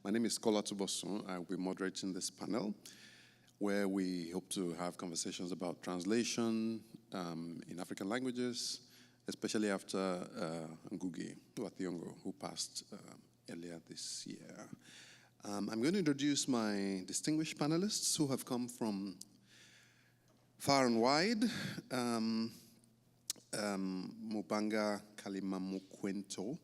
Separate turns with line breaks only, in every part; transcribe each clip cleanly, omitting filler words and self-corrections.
My name is Kola Tubosun. I will be moderating this panel where we hope to have conversations about translation in African languages, especially after Ngugi, who passed earlier this year. I'm going to introduce my distinguished panelists who have come from far and wide. Mubanga Kalimamukwento.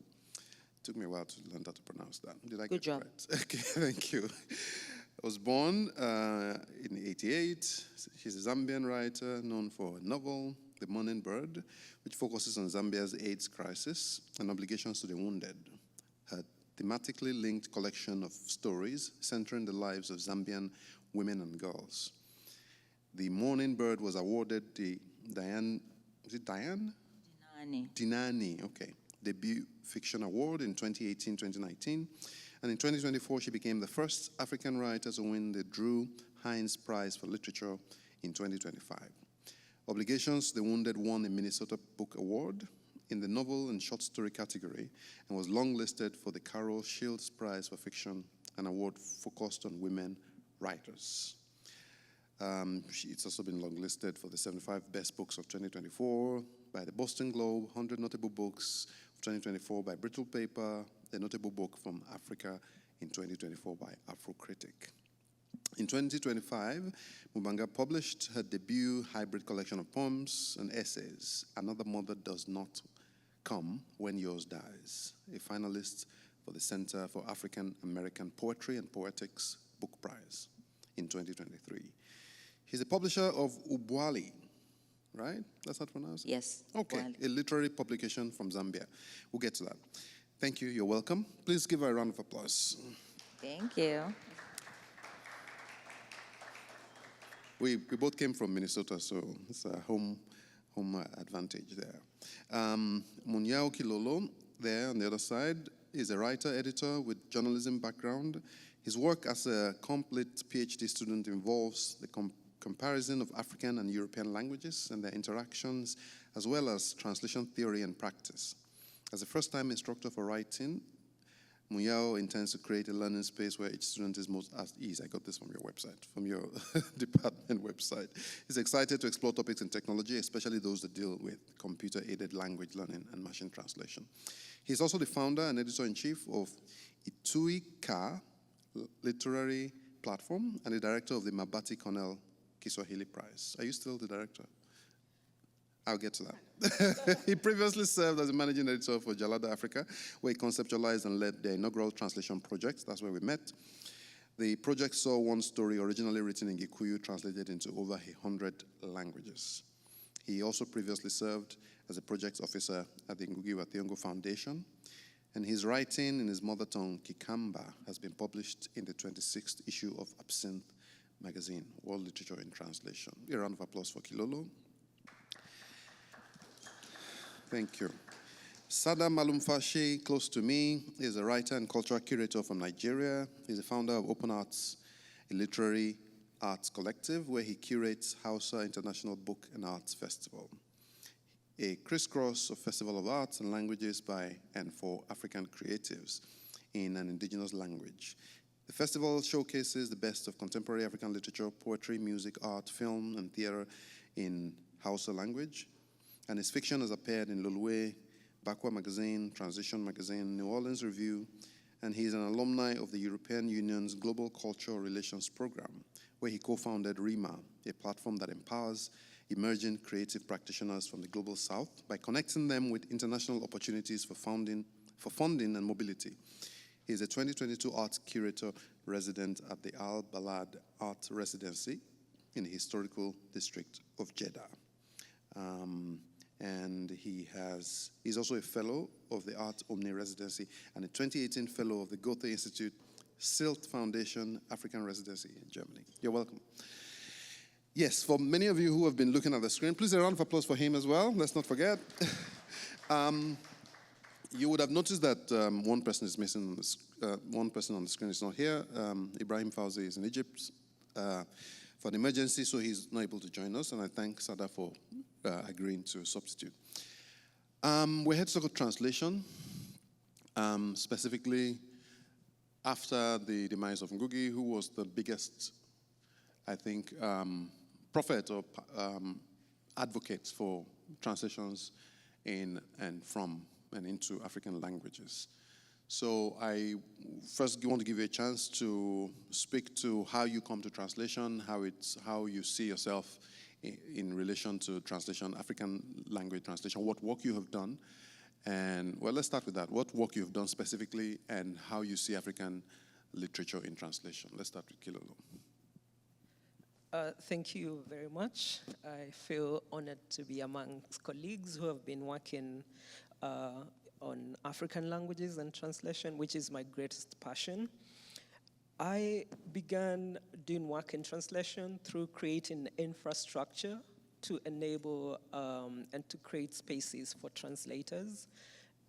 It took me a while to learn how to pronounce that. Did I get it right? Okay, thank you. I was born in '88. She's a Zambian writer known for a novel, The Morning Bird, which focuses on Zambia's AIDS crisis and obligations to the wounded. Her thematically linked collection of stories centering the lives of Zambian women and girls. The Morning Bird was awarded the Dinani, okay, debut fiction award in 2018-2019. And in 2024, she became the first African writer to win the Drew Hines Prize for Literature in 2025. Obligations to the Wounded won a Minnesota Book Award in the novel and short story category and was longlisted for the Carol Shields Prize for Fiction, an award focused on women writers. It's also been longlisted for the 75 Best Books of 2024 by the Boston Globe, 100 Notable Books of 2024 by Brittle Paper, the Notable Book from Africa in 2024 by Afrocritic. In 2025, Mubanga published her debut hybrid collection of poems and essays, Another Mother Does Not Come When Yours Dies, a finalist for the Center for African American Poetry and Poetics Book Prize in 2023. He's a publisher of Ubwali, right? That's how to pronounce it?
Yes.
Okay,
Ubwali.
a literary publication from Zambia. We'll get to that. Thank you, you're welcome. Please give her a round of applause.
Thank you.
We both came from Minnesota, so it's a home advantage there. Munyao Kilolo, there on the other side, is a writer, editor with journalism background. His work as a complete PhD student involves the comparison of African and European languages and their interactions, as well as translation theory and practice. As a first-time instructor for writing, Munyao intends to create a learning space where each student is most at ease. I got this from your website, from your department website. He's excited to explore topics in technology, especially those that deal with computer-aided language learning and machine translation. He's also the founder and editor-in-chief of Ituika Literary Platform and the director of the Mabati Cornell Kiswahili Prize. Are you still the director? I'll get to that. He previously served as a managing editor for Jalada Africa, where he conceptualized and led the inaugural translation project. That's where we met. The project saw one story originally written in Gikuyu translated into over 100 languages. He also previously served as a project officer at the Ngugi Foundation, and his writing in his mother tongue, Kikamba, has been published in the 26th issue of Absinthe magazine, World Literature in Translation. A round of applause for Kilolo. Thank you. Sada Malumfashi, close to me, is a writer and cultural curator from Nigeria. He's the founder of Open Arts, a literary arts collective where he curates Hausa International Book and Arts Festival, a crisscross of festival of arts and languages by and for African creatives in an indigenous language. The festival showcases the best of contemporary African literature, poetry, music, art, film, and theater in Hausa language. And his fiction has appeared in Lulwe, Bakwa Magazine, Transition Magazine, New Orleans Review, and he is an alumni of the European Union's Global Cultural Relations Program, where he co-founded RIMA, a platform that empowers emerging creative practitioners from the Global South by connecting them with international opportunities for funding and mobility. He is a 2022 Arts Curator resident at the Al Balad Art Residency in the historical district of Jeddah. And he's also a fellow of the Art Omni Residency and a 2018 fellow of the Goethe Institute Silt Foundation African Residency in Germany. You're welcome. Yes, for many of you who have been looking at the screen, please a round of applause for him as well. Let's not forget. You would have noticed that one person is missing. One person on the screen is not here. Ibrahim Fauzi is in Egypt for an emergency, so he's not able to join us. And I thank Sada for agreeing to substitute. We're here to talk about translation, specifically after the demise of Ngugi, who was the biggest, I think, prophet or advocate for translations in and from and into African languages. So I first want to give you a chance to speak to how you come to translation, how you see yourself in relation to translation, African language translation, what work you have done. And well, let's start with that. What work you've done specifically and how you see African literature in translation. Let's start with Kilolo.
Thank you very much. I feel honored to be amongst colleagues who have been working on African languages and translation, which is my greatest passion. I began doing work in translation through creating infrastructure to enable and to create spaces for translators.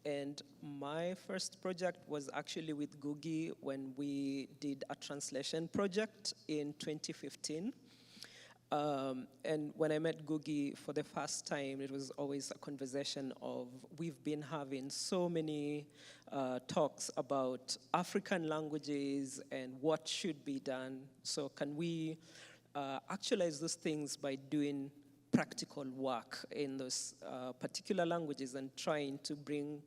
And my first project was actually with Ngugi when we did a translation project in 2015. And when I met Ngugi for the first time, it was always a conversation of, we've been having so many talks about African languages and what should be done. So can we actualize those things by doing practical work in those particular languages and trying to bring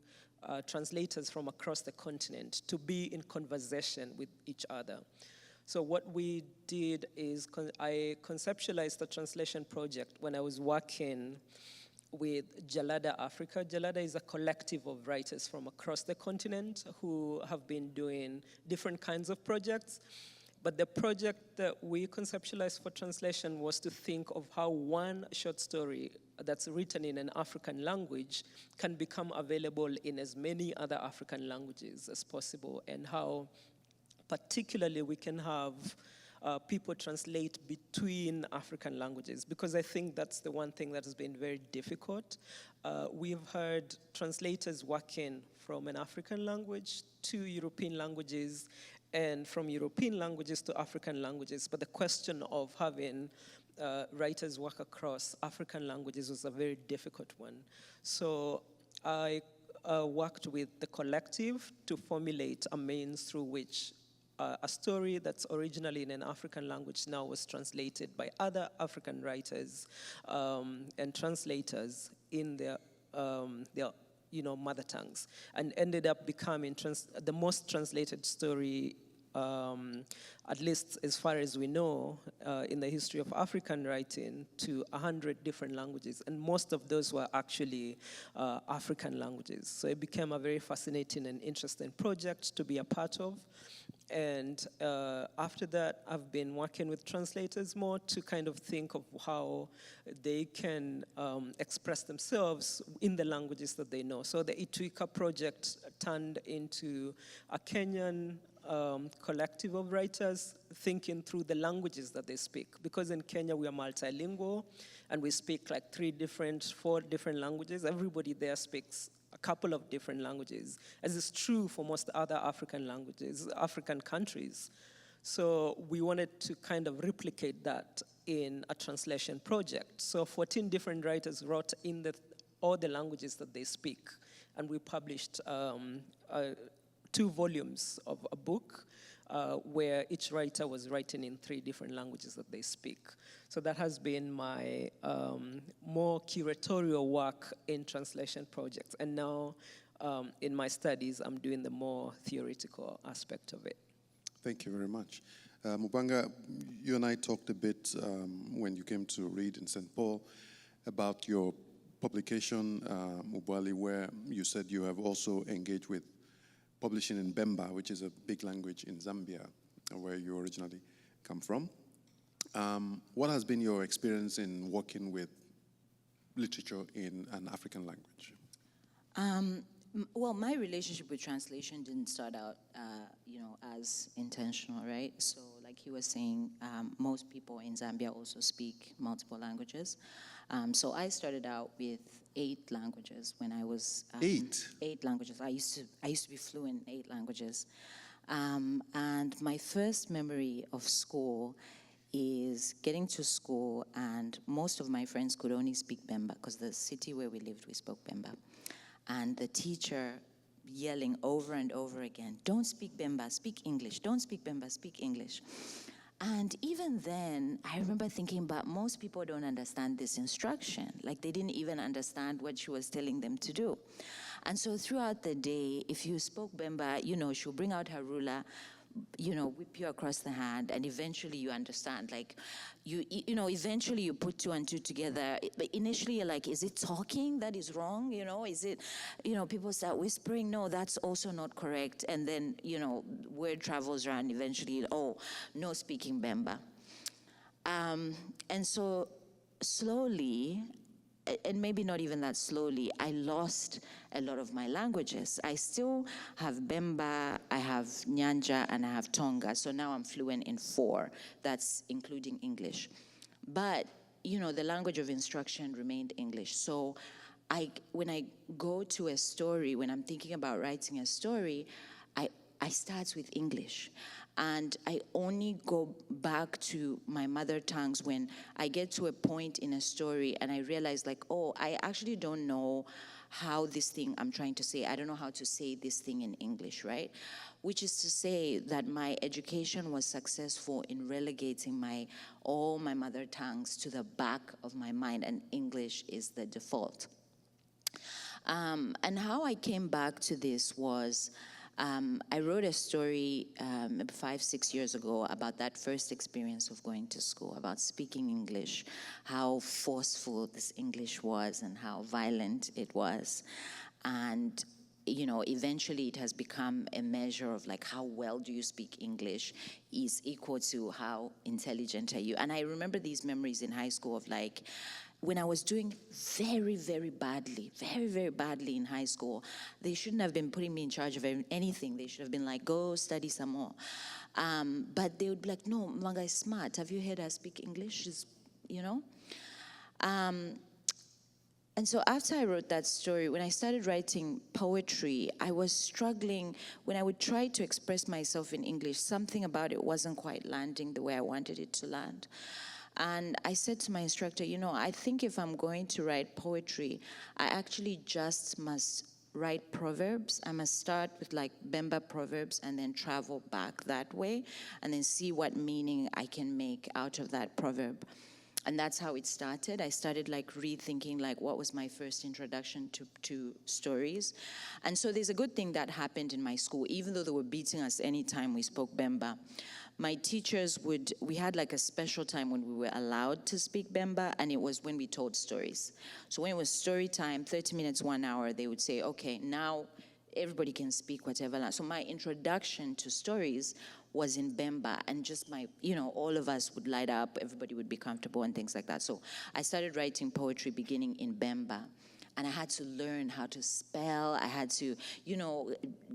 translators from across the continent to be in conversation with each other. So what we did is I conceptualized the translation project when I was working with Jalada Africa. Jalada is a collective of writers from across the continent who have been doing different kinds of projects. But the project that we conceptualized for translation was to think of how one short story that's written in an African language can become available in as many other African languages as possible, and how particularly we can have people translate between African languages, because I think that's the one thing that has been very difficult. We've heard translators working from an African language to European languages, and from European languages to African languages, but the question of having writers work across African languages was a very difficult one. So I worked with the collective to formulate a means through which a story that's originally in an African language now was translated by other African writers and translators in their mother tongues, and ended up becoming the most translated story, at least as far as we know, in the history of African writing, to 100 different languages, and most of those were actually African languages. So it became a very fascinating and interesting project to be a part of. And after that, I've been working with translators more to kind of think of how they can express themselves in the languages that they know. So the Ituika project turned into a Kenyan collective of writers thinking through the languages that they speak. Because in Kenya, we are multilingual, and we speak like 4 different languages. Everybody there speaks a couple of different languages, as is true for most other African languages, African countries. So we wanted to kind of replicate that in a translation project. So 14 different writers wrote in all the languages that they speak, and we published 2 volumes of a book where each writer was writing in 3 different languages that they speak. So that has been my more curatorial work in translation projects. And now in my studies, I'm doing the more theoretical aspect of it.
Thank you very much. Mubanga, you and I talked a bit when you came to read in St. Paul about your publication, Mubali, where you said you have also engaged with publishing in Bemba, which is a big language in Zambia, where you originally come from. What has been your experience in working with literature in an African language?
Well, my relationship with translation didn't start out, as intentional, right? So, like he was saying, most people in Zambia also speak multiple languages. So I started out with 8 languages when I was 8 languages. I used to be fluent in 8 languages, and my first memory of school is getting to school, and most of my friends could only speak Bemba because the city where we lived, we spoke Bemba. And the teacher yelling over and over again, don't speak Bemba, speak English, don't speak Bemba, speak English. And even then, I remember thinking, but most people don't understand this instruction. Like, they didn't even understand what she was telling them to do. And so throughout the day, if you spoke Bemba, she'll bring out her ruler, whip you across the hand, and eventually you understand. Like, eventually you put two and two together. But initially you're like, is it talking that is wrong? Is it, people start whispering, no, that's also not correct. And then, word travels around eventually, oh, no speaking Bemba. And so slowly, and maybe not even that slowly, I lost a lot of my languages. I still have Bemba, I have Nyanja, and I have Tonga. So now I'm fluent in 4. That's including English. But, the language of instruction remained English. So when I go to a story, when I'm thinking about writing a story, I start with English. And I only go back to my mother tongues when I get to a point in a story and I realize, like, oh, I actually don't know how this thing I'm trying to say, I don't know how to say this thing in English, right? Which is to say that my education was successful in relegating all my mother tongues to the back of my mind, and English is the default. And how I came back to this was, I wrote a story 5-6 years ago about that first experience of going to school, about speaking English, how forceful this English was and how violent it was. And, eventually it has become a measure of, like, how well do you speak English is equal to how intelligent are you. And I remember these memories in high school of, like, when I was doing very, very badly in high school, they shouldn't have been putting me in charge of anything. They should have been like, go study some more. But they would be like, no, Mubanga is smart. Have you heard her speak English? She's, And so after I wrote that story, when I started writing poetry, I was struggling. When I would try to express myself in English, something about it wasn't quite landing the way I wanted it to land. And I said to my instructor, I think if I'm going to write poetry, I actually just must write proverbs. I must start with, like, Bemba proverbs and then travel back that way and then see what meaning I can make out of that proverb. And that's how it started. I started, like, rethinking, like, what was my first introduction to stories. And so there's a good thing that happened in my school. Even though they were beating us anytime we spoke Bemba, my teachers we had, like, a special time when we were allowed to speak Bemba, and it was when we told stories. So when it was story time, 30 minutes, 1 hour, they would say, okay, now everybody can speak whatever. So my introduction to stories was in Bemba, and just all of us would light up, everybody would be comfortable and things like that. So I started writing poetry beginning in Bemba. And I had to learn how to spell. I had to,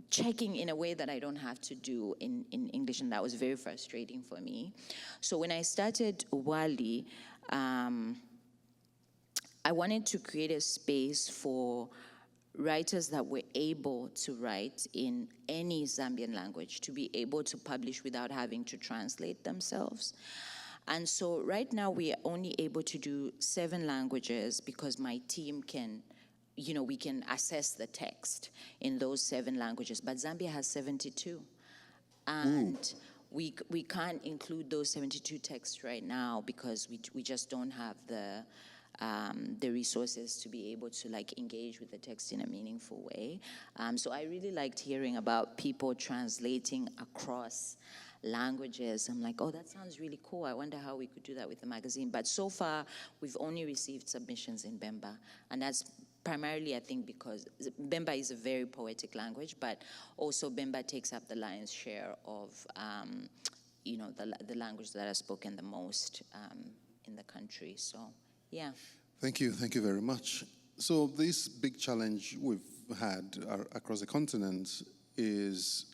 checking in a way that I don't have to do in English, and that was very frustrating for me. So when I started Wali, I wanted to create a space for writers that were able to write in any Zambian language, to be able to publish without having to translate themselves. And so right now we are only able to do 7 languages because my team can, we can assess the text in those 7 languages. But Zambia has 72. And we can't include those 72 texts right now because we just don't have the resources to be able to, like, engage with the text in a meaningful way. So I really liked hearing about people translating across languages. I'm like, oh, that sounds really cool. I wonder how we could do that with the magazine. But so far, we've only received submissions in Bemba. And that's primarily, I think, because Bemba is a very poetic language, but also Bemba takes up the lion's share of, the language that are spoken the most in the country. So, yeah.
Thank you very much. So this big challenge we've had across the continent is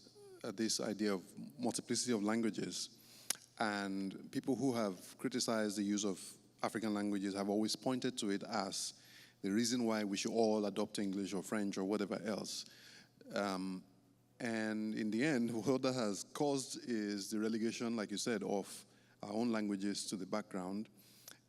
this idea of multiplicity of languages. And people who have criticized the use of African languages have always pointed to it as the reason why we should all adopt English or French or whatever else. And in the end, what that has caused is the relegation, like you said, of our own languages to the background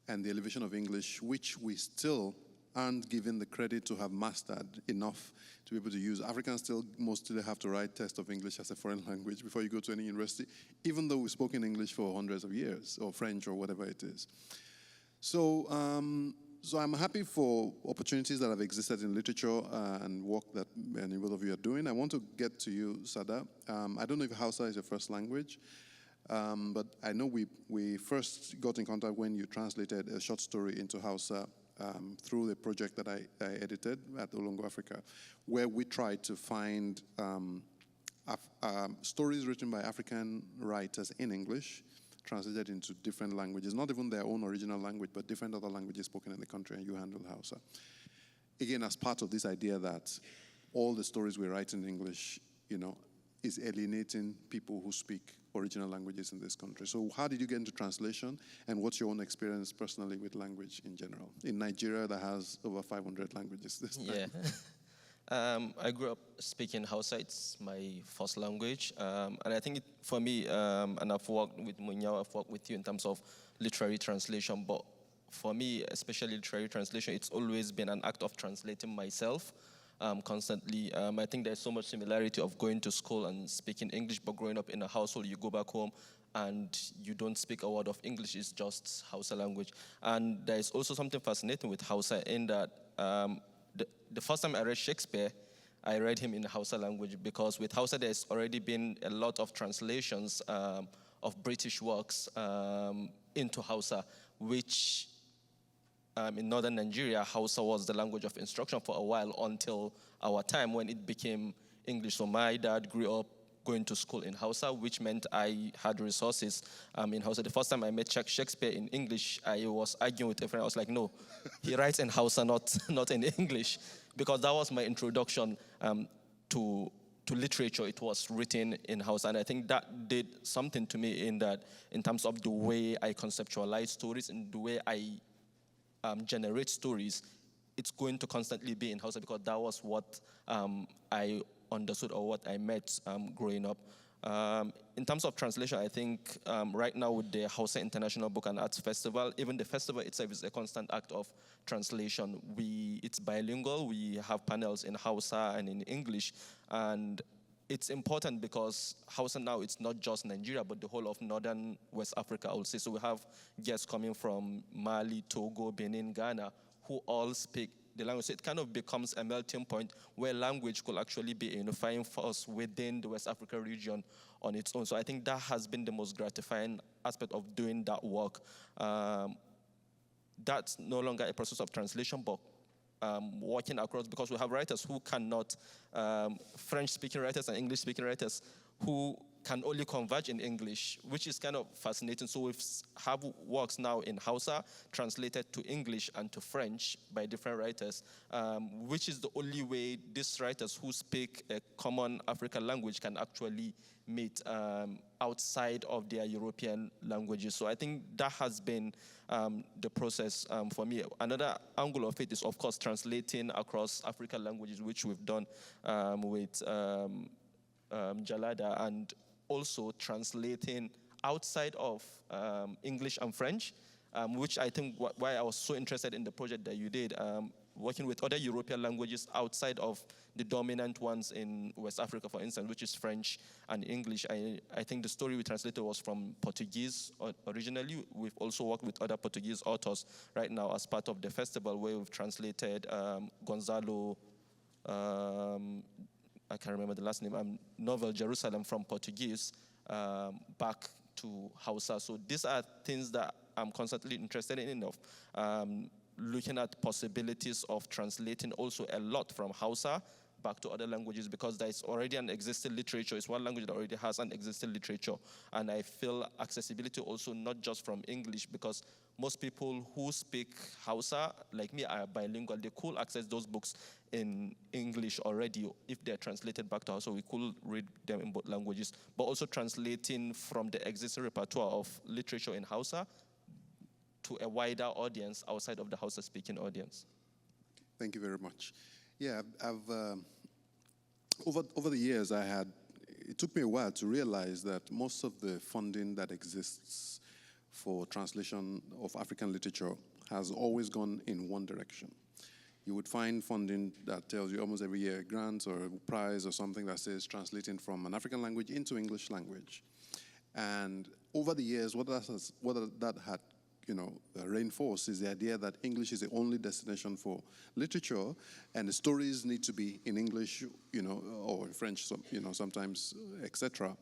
and the elevation of English, which we still aren't given the credit to have mastered enough to be able to use. Africans still mostly have to write test of English as a foreign language before you go to any university, even though we've spoken English for hundreds of years, or French, or whatever it is. So, so I'm happy for opportunities that have existed in literature and work that many of you are doing. I want to get to you, Sada. I don't know if Hausa is your first language, but I know we first got in contact when you translated a short story into Hausa through the project that I edited at Olongo Africa, where we tried to find stories written by African writers in English, translated into different languages, not even their own original language, but different other languages spoken in the country, and you handle Hausa. Again, as part of this idea that all the stories we write in English, is alienating people who speak original languages in this country. So how did you get into translation, and what's your own experience personally with language in general? In Nigeria, that has over 500 languages this time.
Yeah. I grew up speaking Hausa. It's my first language. And I think for me, and I've worked with Munyao, I've worked with you in terms of literary translation, but for me, especially literary translation, it's always been an act of translating myself constantly. I think there's so much similarity of going to school and speaking English, but growing up in a household, you go back home and you don't speak a word of English, it's just Hausa language. And there's also something fascinating with Hausa in that the first time I read Shakespeare, I read him in Hausa language, because with Hausa there's already been a lot of translations of British works into Hausa, which in northern Nigeria, Hausa was the language of instruction for a while until our time when it became English. So my dad grew up going to school in Hausa, which meant I had resources in Hausa. The first time I met Shakespeare in English, I was arguing with a friend. I was like, no, he writes in Hausa, not in English, because that was my introduction to literature. It was written in Hausa, and I think that did something to me in terms of the way I conceptualize stories and the way I generate stories. It's going to constantly be in Hausa, because that was what I understood or what I met growing up. In terms of translation, I think right now with the Hausa International Book and Arts Festival, even the festival itself is a constant act of translation. It's bilingual. We have panels in Hausa and in English, and it's important because Hausa now, it's not just Nigeria, but the whole of northern West Africa, I would say. So we have guests coming from Mali, Togo, Benin, Ghana, who all speak the language. So it kind of becomes a melting point where language could actually be a unifying force within the West Africa region on its own. So I think that has been the most gratifying aspect of doing that work. That's no longer a process of translation, but working across, because we have writers who cannot, French-speaking writers and English-speaking writers who can only converge in English, which is kind of fascinating. So we have works now in Hausa translated to English and to French by different writers, which is the only way these writers who speak a common African language can actually meet outside of their European languages. So I think that has been the process for me. Another angle of it is, of course, translating across African languages, which we've done with Jalada, and also translating outside of English and French, which I think why I was so interested in the project that you did, working with other European languages outside of the dominant ones in West Africa, for instance, which is French and English. I think the story we translated was from Portuguese originally. We've also worked with other Portuguese authors right now as part of the festival, where we've translated Gonzalo, I can't remember the last name, novel Jerusalem from Portuguese back to Hausa. So these are things that I'm constantly interested in, looking at possibilities of translating also a lot from Hausa back to other languages, because there's already an existing literature. It's one language that already has an existing literature. And I feel accessibility also not just from English, because most people who speak Hausa, like me, are bilingual. They could access those books in English already if they're translated back to Hausa. We could read them in both languages, but also translating from the existing repertoire of literature in Hausa to a wider audience outside of the Hausa-speaking audience.
Thank you very much. Yeah, I've over the years, it took me a while to realize that most of the funding that exists for translation of African literature has always gone in one direction. you would find funding that tells you almost every year grants or a prize or something that says translating from an African language into English language. And over the years, what that had reinforced is the idea that English is the only destination for literature, and the stories need to be in English, or in French, sometimes, etc.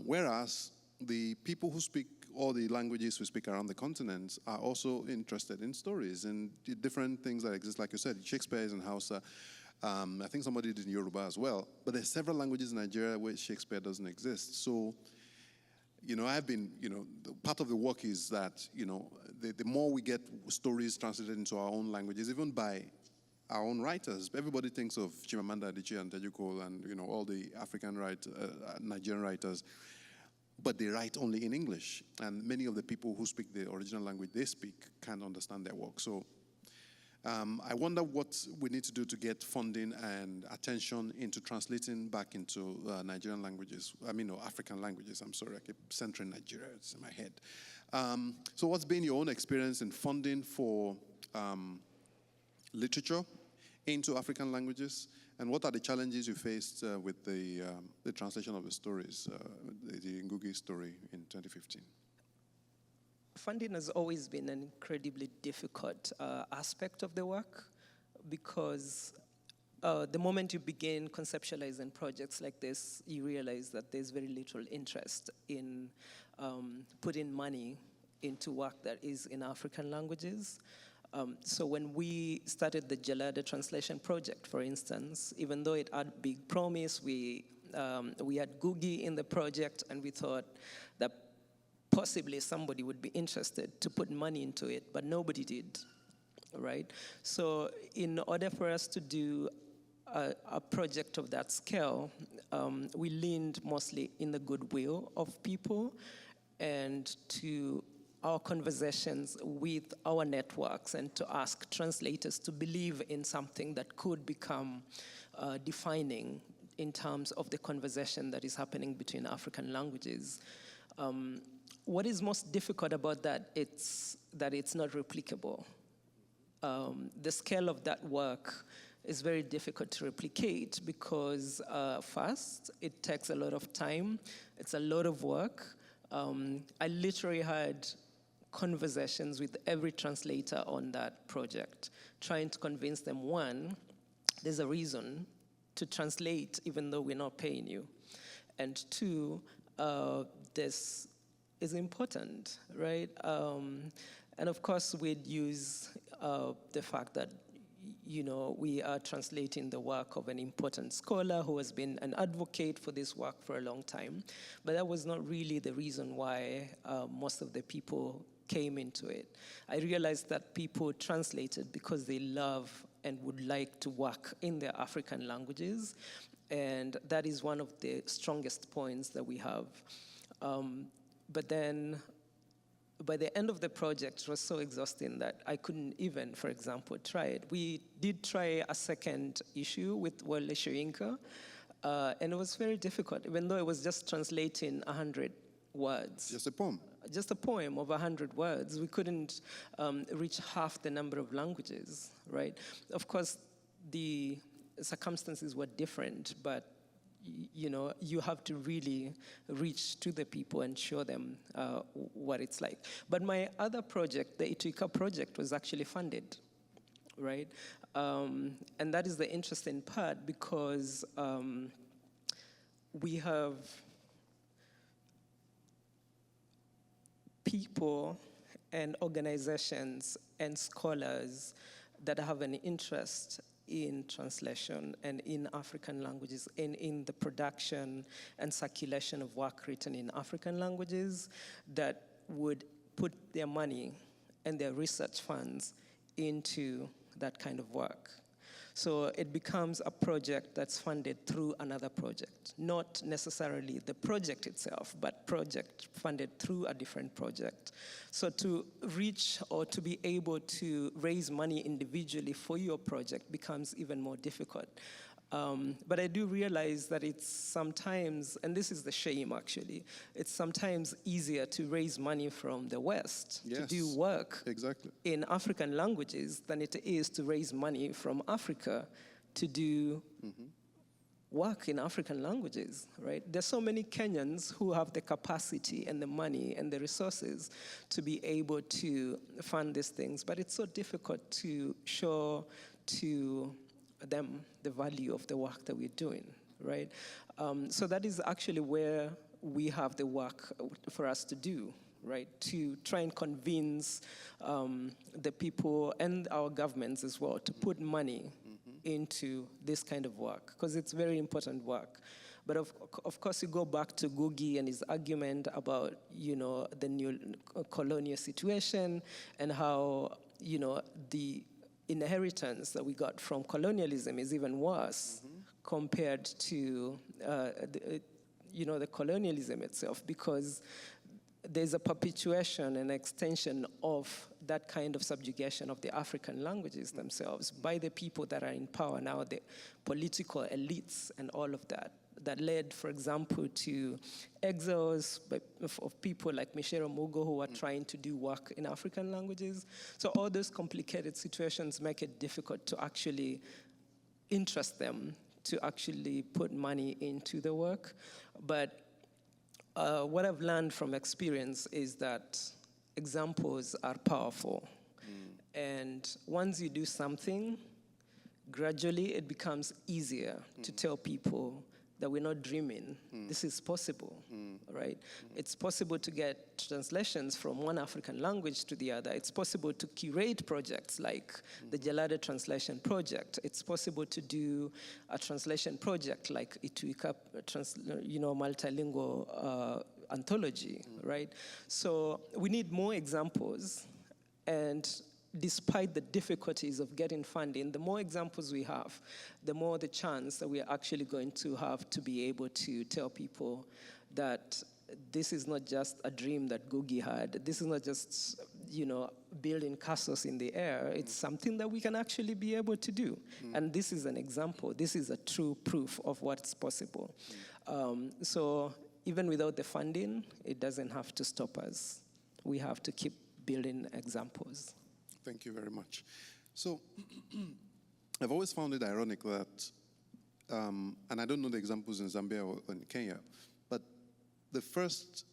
Whereas the people who speak all the languages we speak around the continent are also interested in stories and the different things that exist. Like you said, Shakespeare is in Hausa. I think somebody did in Yoruba as well. But there's several languages in Nigeria where Shakespeare doesn't exist. So, I've been, part of the work is that, the more we get stories translated into our own languages, even by our own writers. Everybody thinks of Chimamanda Adichie and Teju Cole and, all the African Nigerian writers, but they write only in English. And many of the people who speak the original language they speak can't understand their work. So I wonder what we need to do to get funding and attention into translating back into Nigerian languages. Or African languages. I'm sorry, I keep centering Nigeria. It's in my head. So what's been your own experience in funding for literature into African languages? And what are the challenges you faced with the translation of the stories, the Ngugi story in 2015?
Funding has always been an incredibly difficult aspect of the work, because the moment you begin conceptualizing projects like this, you realize that there's very little interest in putting money into work that is in African languages. So when we started the Jalada translation project, for instance, even though it had big promise, we had Ngugi in the project, and we thought that possibly somebody would be interested to put money into it, but nobody did, right? So in order for us to do a project of that scale, we leaned mostly in the goodwill of people and to our conversations with our networks, and to ask translators to believe in something that could become defining in terms of the conversation that is happening between African languages. What is most difficult about that, it's that it's not replicable. The scale of that work is very difficult to replicate because first, it takes a lot of time. It's a lot of work. I literally had conversations with every translator on that project, trying to convince them, one, there's a reason to translate even though we're not paying you. And two, this is important, right? And of course, we'd use the fact that, we are translating the work of an important scholar who has been an advocate for this work for a long time. But that was not really the reason why most of the people came into it. I realized that people translated because they love and would like to work in their African languages. And that is one of the strongest points that we have. But then, by the end of the project, it was so exhausting that I couldn't even, for example, try it. We did try a second issue with Wole Soyinka, and it was very difficult, even though it was just translating 100 words.
Just a poem?
Just a poem of 100 words. We couldn't reach half the number of languages, right? Of course, the circumstances were different, but you have to really reach to the people and show them what it's like. But my other project, the Ituika project, was actually funded, right? And that is the interesting part, because we have people and organizations and scholars that have an interest in translation and in African languages, and in the production and circulation of work written in African languages, that would put their money and their research funds into that kind of work. So it becomes a project that's funded through another project, not necessarily the project itself, but project funded through a different project. So to reach or to be able to raise money individually for your project becomes even more difficult. But I do realize that it's sometimes, and this is the shame actually, it's sometimes easier to raise money from the West to do work in African languages than it is to raise money from Africa to do work in African languages, right? There's so many Kenyans who have the capacity and the money and the resources to be able to fund these things, but it's so difficult to show to them the value of the work that we're doing, right? So that is actually where we have the work for us to do, right? To try and convince the people and our governments as well to put money into this kind of work, because it's very important work. But of course, you go back to Ngugi and his argument about, the new colonial situation and how, the inheritance that we got from colonialism is even worse compared to, the colonialism itself, because there's a perpetuation and extension of that kind of subjugation of the African languages themselves by the people that are in power now, the political elites and all of that led, for example, to exiles of people like Michelle Mugo who are trying to do work in African languages. So all those complicated situations make it difficult to actually interest them to actually put money into the work. But what I've learned from experience is that examples are powerful. And once you do something, gradually it becomes easier to tell people that we're not dreaming. This is possible, right? It's possible to get translations from one African language to the other. It's possible to curate projects like the Jalada Translation Project. It's possible to do a translation project like Ituika, multilingual anthology, right? So we need more examples, and despite the difficulties of getting funding, the more examples we have, the more the chance that we are actually going to have to be able to tell people that this is not just a dream that Ngugi had. This is not just, building castles in the air. It's something that we can actually be able to do. And this is an example. This is a true proof of what's possible. So even without the funding, it doesn't have to stop us. We have to keep building examples.
Thank you very much. So I've always found it ironic that, and I don't know the examples in Zambia or in Kenya, but the first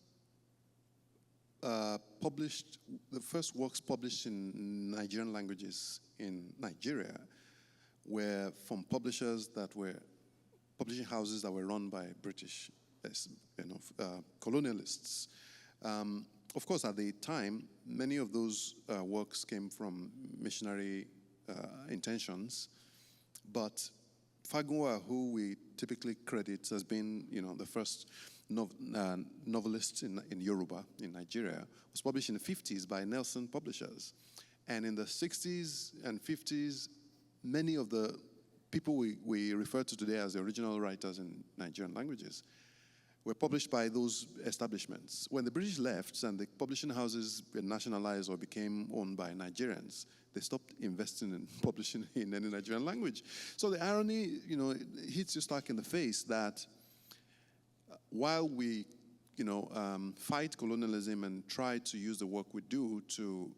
works published in Nigerian languages in Nigeria were from publishing houses that were run by British, colonialists. Of course, at the time, many of those works came from missionary intentions, but Fagunwa, who we typically credit as being, the first novelist in Yoruba, in Nigeria, was published in the 50s by Nelson Publishers. And in the 60s and 50s, many of the people we refer to today as the original writers in Nigerian languages were published by those establishments. When the British left and the publishing houses were nationalized or became owned by Nigerians, they stopped investing in publishing in any Nigerian language. So the irony, hits you stark in the face that while we, fight colonialism and try to use the work we do to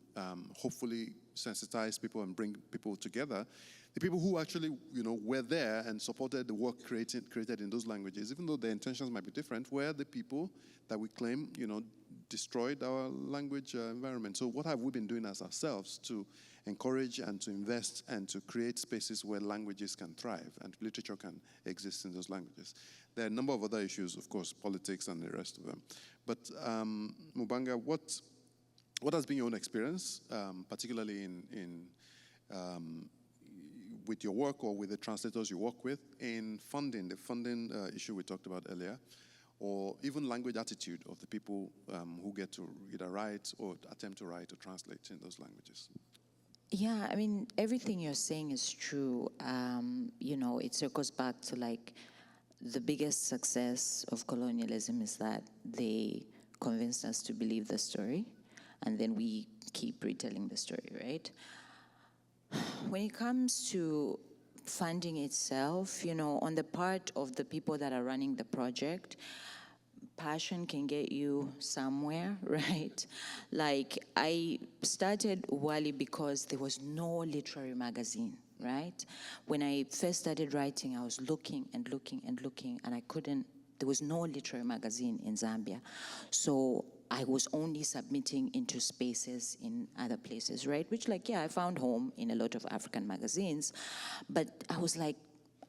hopefully sensitize people and bring people together, the people who actually, were there and supported the work created in those languages, even though their intentions might be different, were the people that we claim, destroyed our language environment. So what have we been doing as ourselves to encourage and to invest and to create spaces where languages can thrive and literature can exist in those languages? There are a number of other issues, of course, politics and the rest of them. But Mubanga, what has been your own experience, particularly in with your work or with the translators you work with, in the funding issue we talked about earlier, or even language attitude of the people who get to either write or attempt to write or translate in those languages?
Yeah, I mean, everything you're saying is true. It circles back to the biggest success of colonialism is that they convinced us to believe the story, and then we keep retelling the story, right? When it comes to funding itself, you know, on the part of the people that are running the project, passion can get you somewhere, right? Like, I started Wali because there was no literary magazine, right? When I first started writing, I was looking and looking and looking, and I couldn't, there was no literary magazine in Zambia. So I was only submitting into spaces in other places, right? Which, like, yeah, I found home in a lot of African magazines, but I was like,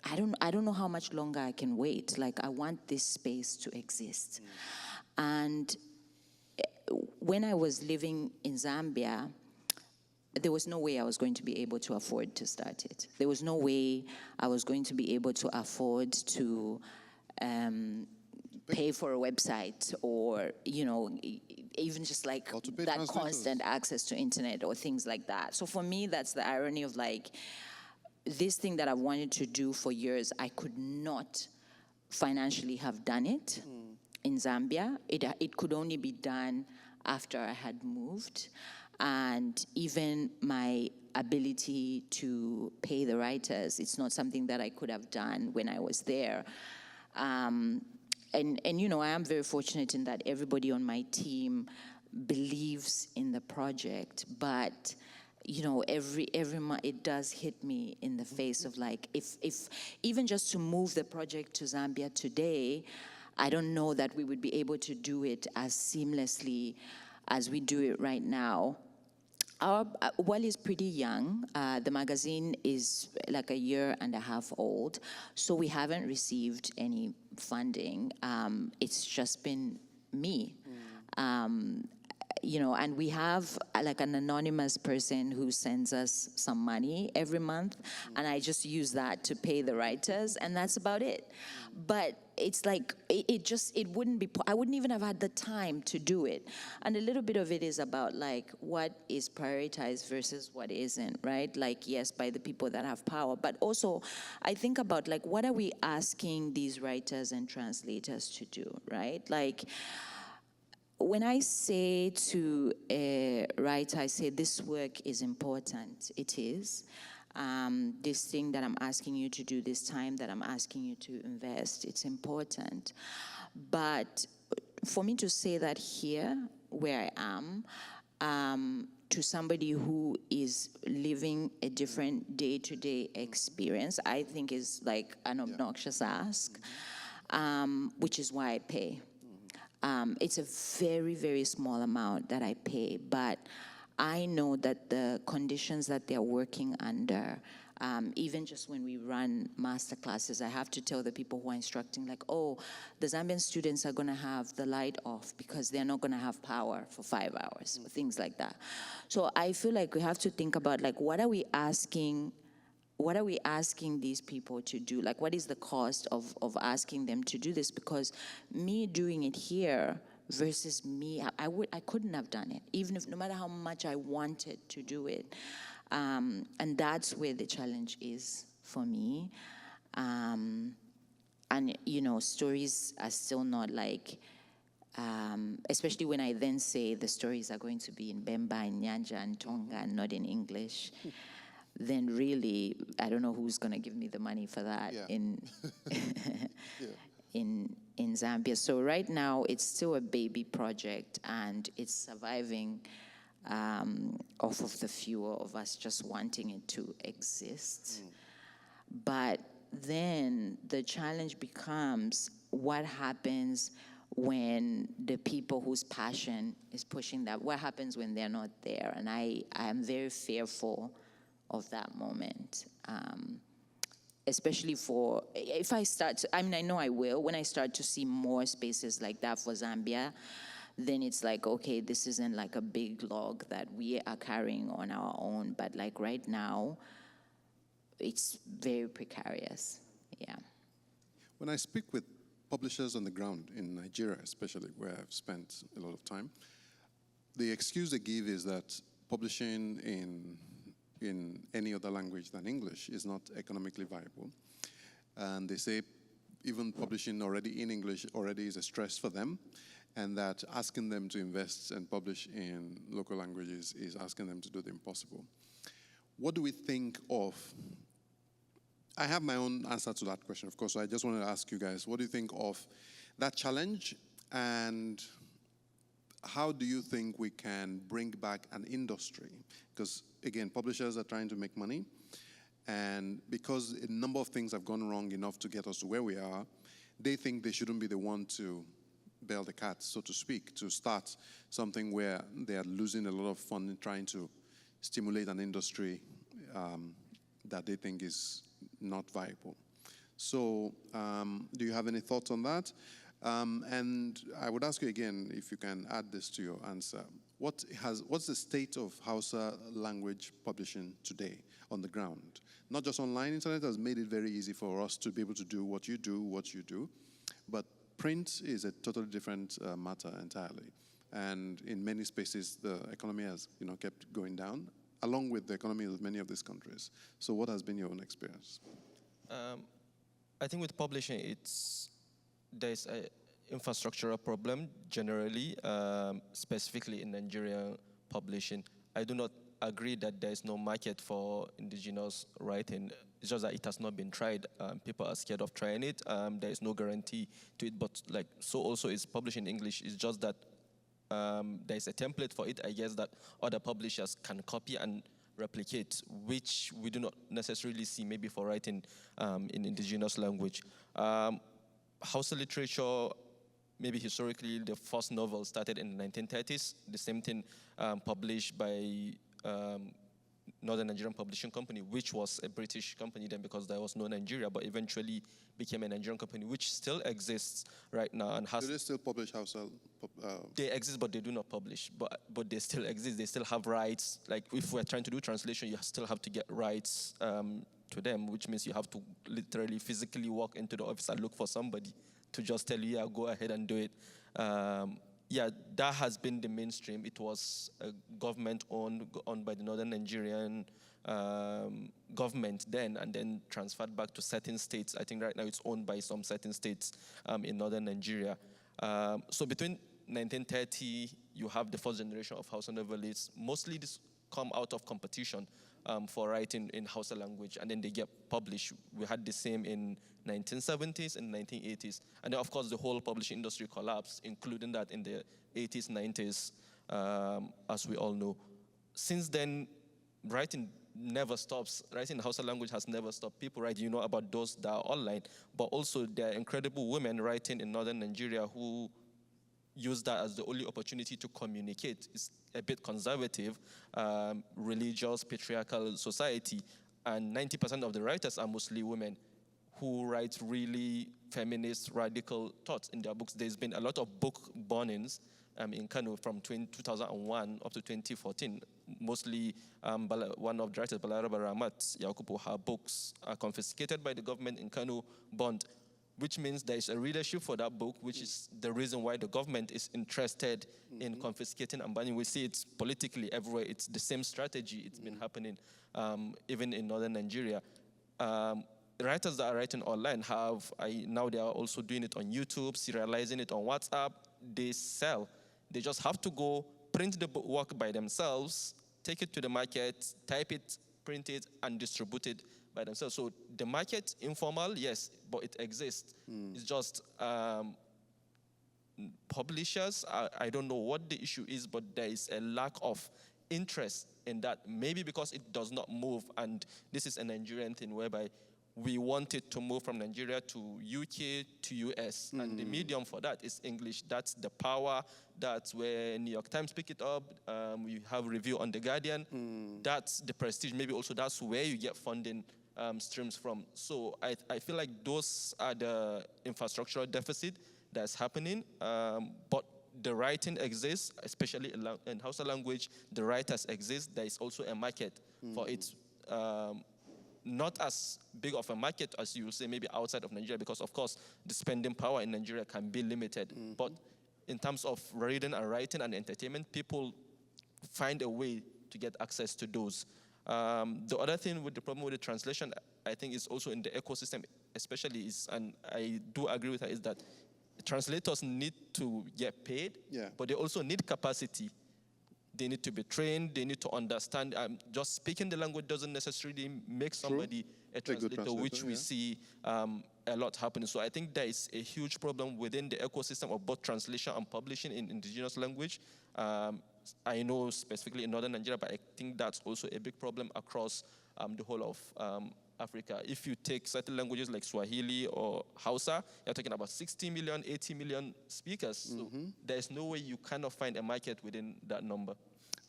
I don't know how much longer I can wait. Like, I want this space to exist. And when I was living in Zambia, there was no way I was going to be able to afford to start it. There was no way I was going to be able to afford to pay for a website, or, you know, even just like that constant access to internet or things like that. So for me, that's the irony of, like, this thing that I've wanted to do for years, I could not financially have done it in Zambia. It could only be done after I had moved. And even my ability to pay the writers, it's not something that I could have done when I was there. And you know, I am very fortunate in that everybody on my team believes in the project, but you know, every month it does hit me in the face of, like, if even just to move the project to Zambia today, I don't know that we would be able to do it as seamlessly as we do it right now. Our Wali is pretty young. The magazine is like 1.5 years old, so we haven't received any funding. It's just been me. You know, and we have like an anonymous person who sends us some money every month, and I just use that to pay the writers, and that's about it. But it's like, it wouldn't be, I wouldn't even have had the time to do it. And a little bit of it is about, like, what is prioritized versus what isn't, right? Like, yes, by the people that have power, but also I think about, like, what are we asking these writers and translators to do, right? Like, when I say to a writer, I say, this work is important, it is. This thing that I'm asking you to do, this time that I'm asking you to invest, it's important. But for me to say that here, where I am, to somebody who is living a different day-to-day experience, I think is like an obnoxious ask, which is why I pay. It's a very, very small amount that I pay, but I know that the conditions that they're working under, even just when we run master classes, I have to tell the people who are instructing, like, oh, the Zambian students are going to have the light off because they're not going to have power for 5 hours, or things like that. So I feel like we have to think about, like, what are we asking these people to do? Like, what is the cost of asking them to do this? Because me doing it here versus me, I couldn't have done it, even if, no matter how much I wanted to do it. And that's where the challenge is for me. And, you know, stories are still not like, especially when I then say the stories are going to be in Bemba, in Nyanja, and Tonga, and not in English. Then really, I don't know who's going to give me the money for that in in Zambia. So right now, it's still a baby project, and it's surviving off of the fuel of us just wanting it to exist. But then the challenge becomes, what happens when the people whose passion is pushing that? What happens when they're not there? And I am very fearful of that moment, especially for, if I start to, I mean, I know I will, when I start to see more spaces like that for Zambia, then it's like, okay, this isn't like a big log that we are carrying on our own, but like right now, it's very precarious, yeah.
When I speak with publishers on the ground in Nigeria, especially where I've spent a lot of time, the excuse they give is that publishing in any other language than English is not economically viable. And they say even publishing already in English already is a stress for them, and that asking them to invest and publish in local languages is asking them to do the impossible. What do we think of I have my own answer to that question, of course. So I just wanted to ask you guys, what do you think of that challenge, and how do you think we can bring back an industry? Because, again, publishers are trying to make money, and because a number of things have gone wrong enough to get us to where we are, they think they shouldn't be the one to bail the cat, so to speak, to start something where they are losing a lot of funding trying to stimulate an industry that they think is not viable. So do you have any thoughts on that? And I would ask you again, if you can add this to your answer, what's the state of Hausa language publishing today on the ground? Not just online. Internet has made it very easy for us to be able to do what you do, but print is a totally different matter entirely. And in many spaces, the economy has kept going down, along with the economy of many of these countries. So what has been your own experience?
I think with publishing, there's an infrastructural problem generally, specifically in Nigerian publishing. I do not agree that there is no market for indigenous writing. It's just that it has not been tried. People are scared of trying it. There is no guarantee to it, but so also is publishing in English. It's just that there's a template for it, I guess, that other publishers can copy and replicate, which we do not necessarily see maybe for writing in indigenous language. Hausa literature, maybe historically, the first novel started in the 1930s. The same thing published by Northern Nigerian Publishing Company, which was a British company then because there was no Nigeria, but eventually became a Nigerian company, which still exists right now. And
do they still publish Hausa?
They exist, but they do not publish. But they still exist. They still have rights. Like if we're trying to do translation, you still have to get rights to them, which means you have to literally physically walk into the office and look for somebody to just tell you, yeah, go ahead and do it. Yeah, that has been the mainstream. It was a government owned by the Northern Nigerian government then, and then transferred back to certain states. I think right now it's owned by some certain states in Northern Nigeria. So between 1930, you have the first generation of Hausa novelists. Mostly this come out of competition for writing in Hausa language, and then they get published. We had the same in 1970s and 1980s. And then, of course, the whole publishing industry collapsed, including that in the 80s, 90s, as we all know. Since then, writing never stops. Writing in Hausa language has never stopped. People write, about those that are online, but also there are incredible women writing in northern Nigeria who use that as the only opportunity to communicate. It's a bit conservative, religious, patriarchal society, and 90% of the writers are mostly women who write really feminist, radical thoughts in their books. There's been a lot of book burnings in Kano from 2001 up to 2014. Mostly one of the writers, Balaraba Ramat Yakubu, her books are confiscated by the government in Kano, burned, which means there is a readership for that book, which is the reason why the government is interested in confiscating and banning. We see it politically everywhere. It's the same strategy. It's been happening even in northern Nigeria. Writers that are writing online now they are also doing it on YouTube, serializing it on WhatsApp. They sell. They just have to go print the work by themselves, take it to the market, type it, print it, and distribute it by themselves. So the market, informal, yes, but it exists. It's just publishers, I don't know what the issue is, but there is a lack of interest in that. Maybe because it does not move, and this is a Nigerian thing whereby we want it to move from Nigeria to UK to US, and the medium for that is English. That's the power. That's where New York Times pick it up. We have review on The Guardian. That's the prestige. Maybe also that's where you get funding streams from. So I feel like those are the infrastructural deficit that's happening. But the writing exists, especially in Hausa language. The writers exist. There is also a market for it. Not as big of a market as you will say maybe outside of Nigeria, because of course the spending power in Nigeria can be limited. But in terms of reading and writing and entertainment, people find a way to get access to those. The other thing with the problem with the translation, I think, is also in the ecosystem, especially and I do agree with her, is that translators need to get paid, but they also need capacity. they need to be trained, they need to understand. Just speaking the language doesn't necessarily make somebody a translator, which we see a lot happening. So I think there is a huge problem within the ecosystem of both translation and publishing in indigenous language. I know specifically in northern Nigeria, but I think that's also a big problem across the whole of Africa. If you take certain languages like Swahili or Hausa, you're talking about 60 million, 80 million speakers. So there's no way you cannot find a market within that number.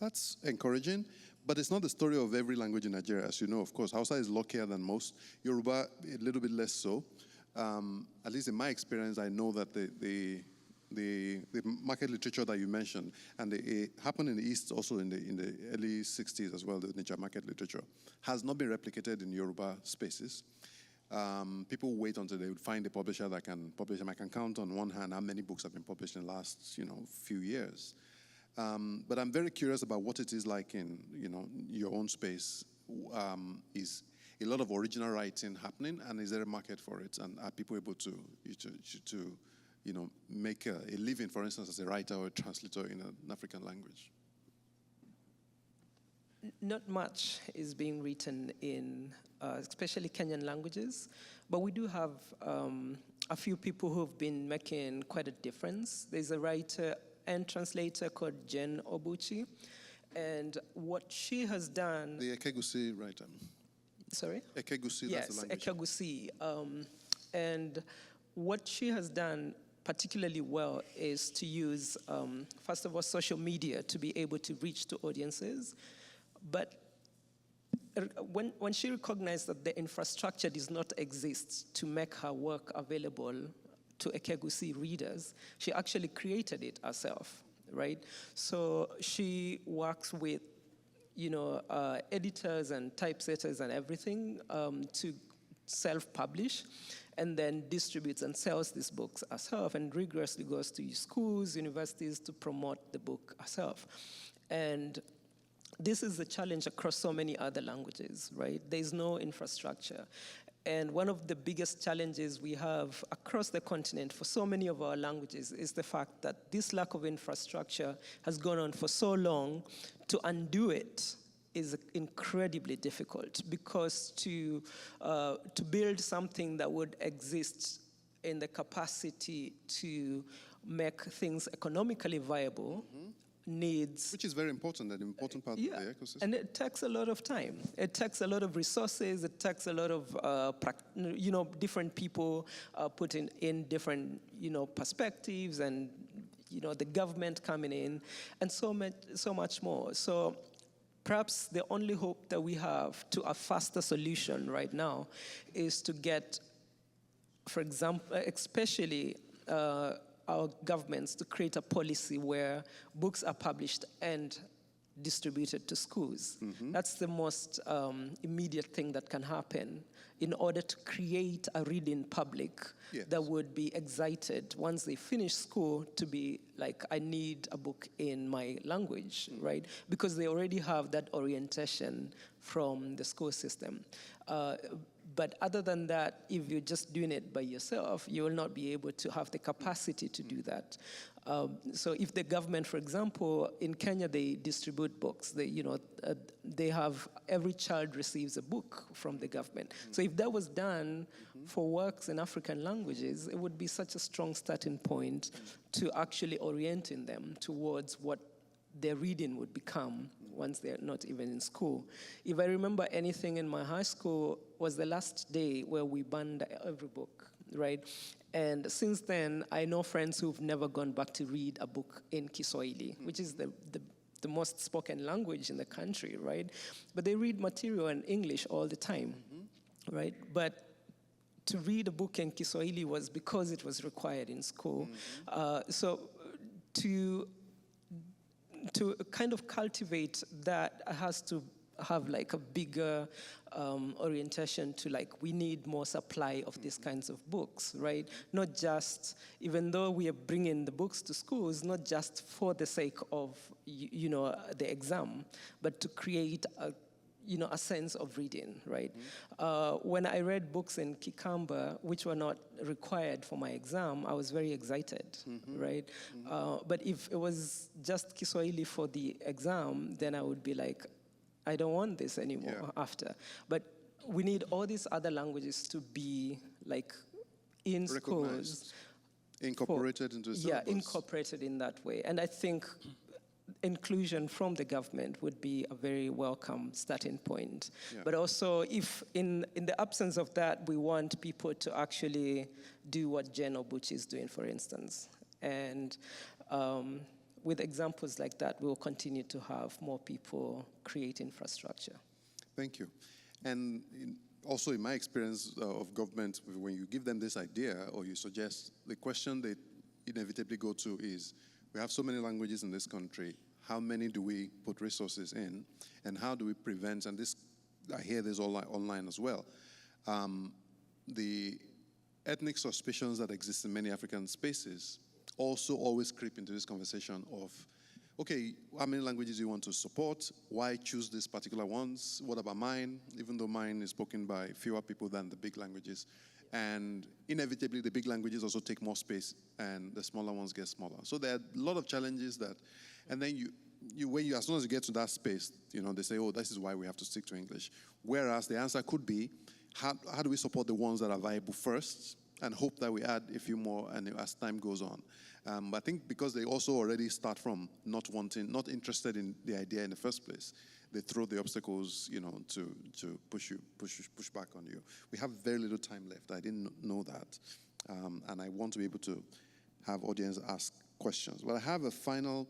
That's encouraging, but it's not the story of every language in Nigeria. As you know, of course, Hausa is luckier than most. Yoruba, a little bit less so. At least in my experience, I know that the market literature that you mentioned, and it happened in the East also in the early 60s as well, the Niger market literature, has not been replicated in Yoruba spaces. People wait until they would find a publisher that can publish them. I can count on one hand how many books have been published in the last few years. But I'm very curious about what it is like in your own space. Is a lot of original writing happening, and is there a market for it? And are people able to make a living, for instance, as a writer or a translator in an African language?
Not much is being written in, especially Kenyan languages, but we do have a few people who have been making quite a difference. There's a writer and translator called Jen Obuchi, and what she has done...
The Ekegusi writer.
Sorry?
Ekegusi,
yes,
that's the language.
Ekegusi. And what she has done particularly well is to use, first of all, social media to be able to reach to audiences. But when she recognized that the infrastructure does not exist to make her work available to Ekegusi readers, she actually created it herself, right? So she works with, editors and typesetters and everything to self-publish, and then distributes and sells these books herself, and rigorously goes to schools, universities to promote the book herself. And this is the challenge across so many other languages, right? There's no infrastructure. And one of the biggest challenges we have across the continent for so many of our languages is the fact that this lack of infrastructure has gone on for so long. To undo it is incredibly difficult, because to build something that would exist in the capacity to make things economically viable needs...
Which is very important, an important part of the ecosystem.
And it takes a lot of time. It takes a lot of resources. It takes a lot of, different people putting in different, perspectives, and, the government coming in, and so much more. So perhaps the only hope that we have to a faster solution right now is to get, for example, especially our governments to create a policy where books are published and distributed to schools. That's the most immediate thing that can happen in order to create a reading public that would be excited once they finish school to be like, I need a book in my language, right? Because they already have that orientation from the school system. But other than that, if you're just doing it by yourself, you will not be able to have the capacity to do that. So if the government, for example, in Kenya, they distribute books. They have, every child receives a book from the government. So if that was done for works in African languages, it would be such a strong starting point to actually orienting them towards what their reading would become once they're not even in school. If I remember anything in my high school, was the last day where we banned every book, right? And since then, I know friends who've never gone back to read a book in Kiswahili, which is the most spoken language in the country, right? But they read material in English all the time, right? But to read a book in Kiswahili was because it was required in school. So to kind of cultivate that has to have like a bigger orientation to like, we need more supply of these kinds of books, right? Not just, even though we are bringing the books to schools, not just for the sake of, the exam, but to create a, a sense of reading, right? When I read books in Kikamba, which were not required for my exam, I was very excited, right? But if it was just Kiswahili for the exam, then I would be like, I don't want this anymore after. But we need all these other languages to be like in schools.
Incorporated into the syllabus.
Yeah, incorporated in that way. And I think inclusion from the government would be a very welcome starting point. Yeah. But also, if in the absence of that, we want people to actually do what Jen Obuchi is doing, for instance. And with examples like that, we'll continue to have more people create infrastructure.
Thank you. And also in my experience of government, when you give them this idea or you suggest, the question they inevitably go to is, we have so many languages in this country, how many do we put resources in, and how do we prevent, and this, I hear this online as well, the ethnic suspicions that exist in many African spaces also always creep into this conversation of, okay, how many languages do you want to support? Why choose these particular ones? What about mine? Even though mine is spoken by fewer people than the big languages. And inevitably, the big languages also take more space, and the smaller ones get smaller. So there are a lot of challenges that, and then as soon as you get to that space, they say, oh, this is why we have to stick to English. Whereas the answer could be, how do we support the ones that are viable first, and hope that we add a few more and as time goes on. But I think because they also already start from not interested in the idea in the first place, they throw the obstacles, to push back on you. We have very little time left. I didn't know that. And I want to be able to have audience ask questions. But I have a final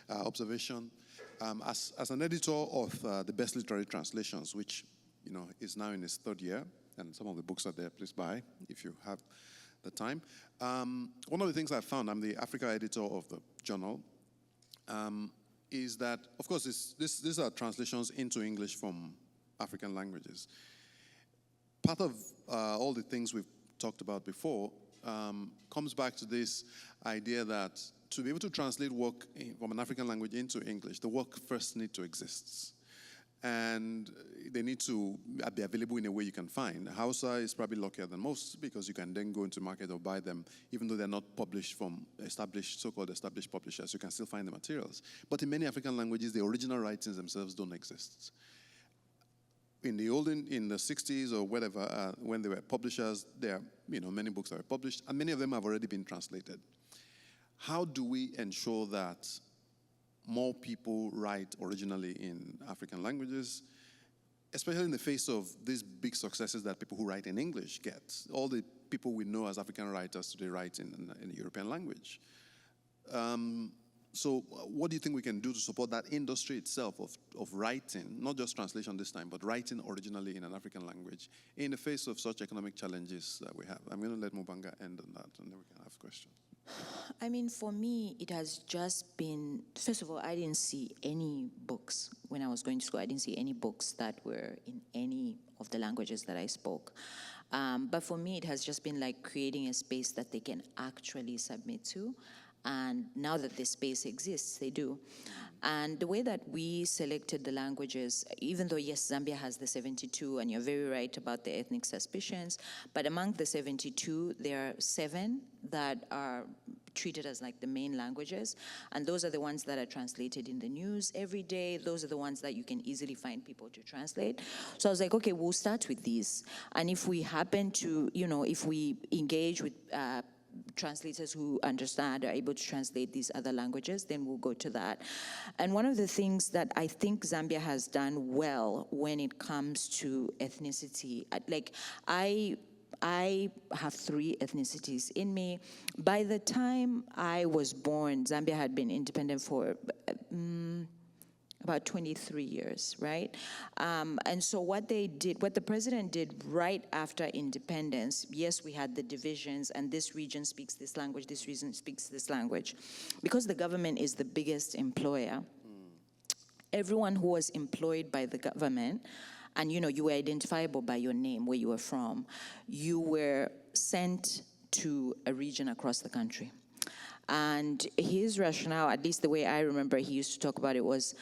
observation. As an editor of the Best Literary Translations, which, is now in its third year, and some of the books are there, please buy if you have the time. One of the things I found, I'm the Africa editor of the journal, is that, of course, these are translations into English from African languages. Part of all the things we've talked about before comes back to this idea that to be able to translate work from an African language into English, the work first needs to exist. And they need to be available in a way you can find. Hausa is probably luckier than most because you can then go into market or buy them, even though they're not published from so-called established publishers. You can still find the materials. But in many African languages, the original writings themselves don't exist. In the 60s or whatever, when they were publishers, many books that were published, and many of them have already been translated. How do we ensure that more people write originally in African languages, especially in the face of these big successes that people who write in English get? All the people we know as African writers today write in a European language. So what do you think we can do to support that industry itself of writing, not just translation this time, but writing originally in an African language in the face of such economic challenges that we have? I'm going to let Mubanga end on that, and then we can have questions.
I mean, for me, it has just been, first of all, I didn't see any books when I was going to school. I didn't see any books that were in any of the languages that I spoke. But for me, it has just been like creating a space that they can actually submit to. And now that this space exists, they do. And the way that we selected the languages, even though, yes, Zambia has the 72, and you're very right about the ethnic suspicions, but among the 72, there are 7 that are treated as like the main languages, and those are the ones that are translated in the news every day. Those are the ones that you can easily find people to translate. So I was like, okay, we'll start with these. And if we happen to, if we engage with translators who understand, are able to translate these other languages, then we'll go to that. And one of the things that I think Zambia has done well when it comes to ethnicity, like I have 3 ethnicities in me. By the time I was born, Zambia had been independent for about 23 years, right? And so what the president did right after independence, yes, we had the divisions, and this region speaks this language, this region speaks this language. Because the government is the biggest employer, everyone who was employed by the government, and you were identifiable by your name, where you were from, you were sent to a region across the country. And his rationale, at least the way I remember he used to talk about it, was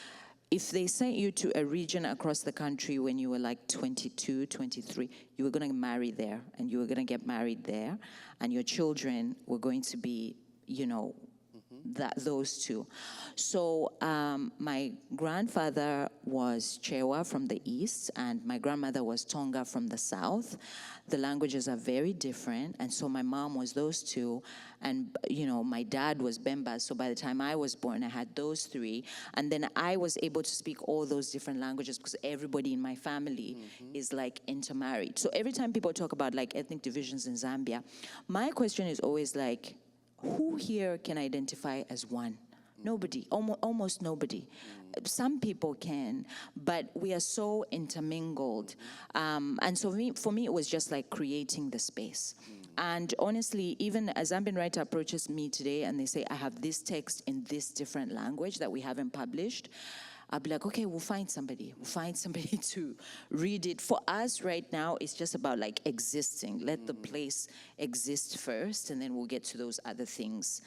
if they sent you to a region across the country when you were like 22, 23, you were going to marry there, and you were going to get married there, and your children were going to be, you know, those two. So my grandfather was Chewa from the east, and my grandmother was Tonga from the south. The languages are very different, and so my mom was those two, and you know, my dad was Bemba. So by the time I was born, I had those three, and then I was able to speak all those different languages because everybody in my family is like intermarried. So every time people talk about like ethnic divisions in Zambia, my question is always like, who here can identify as one? Nobody, almost nobody. Some people can, but we are so intermingled. And so for me, it was just like creating the space. And honestly, even a Zambian writer approaches me today and they say, I have this text in this different language that we haven't published, I'll be like, okay, we'll find somebody to read it. For us right now, it's just about like existing. Let the place exist first, and then we'll get to those other things